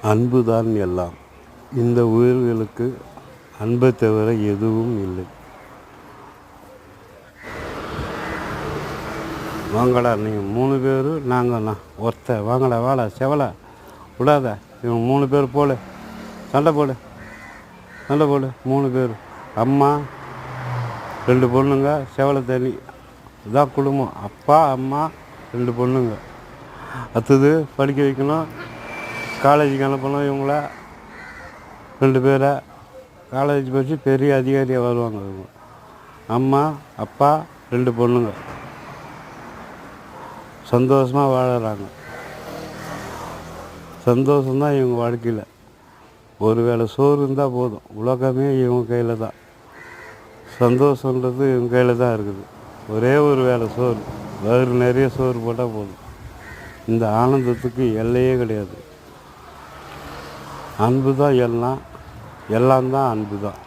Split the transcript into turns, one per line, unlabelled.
அன்புதான் எல்லாம். இந்த உயிர்களுக்கு அன்பை தவிர எதுவும் இல்லை. வாங்கடா, நீங்கள் 3 பேர், நாங்கண்ணா ஒருத்த. வாங்கடா, வாடா செவலை விடாத. இவங்க 3 பேர் போடு, சண்டை போடு 3 பேர். அம்மா 2 பொண்ணுங்க, செவலை தண்ணி. இதான் குடும்பம். அப்பா அம்மா 2 பொண்ணுங்க. அடுத்தது படிக்க வைக்கணும், காலேஜுக்கு அனுப்பணும். இவங்கள 2 பேரை காலேஜ் படித்து பெரிய அதிகாரியாக வருவாங்க. இவங்க அம்மா அப்பா 2 பொண்ணுங்க சந்தோஷமாக வாழறாங்க. சந்தோஷம்தான் இவங்க வாழ்க்கையில். ஒரு வேளை சோறு இருந்தால் போதும். உலகமே இவங்க கையில் தான். சந்தோஷன்றது இவங்க கையில் தான் இருக்குது. ஒரே ஒரு வேளை சோறு, வயிறு நிறைய சோறு போட்டால் போதும். இந்த ஆனந்தத்துக்கு எல்லையே கிடையாது. அன்பு தான் எல்லாம், எல்லாம் தான் அன்பு தான்.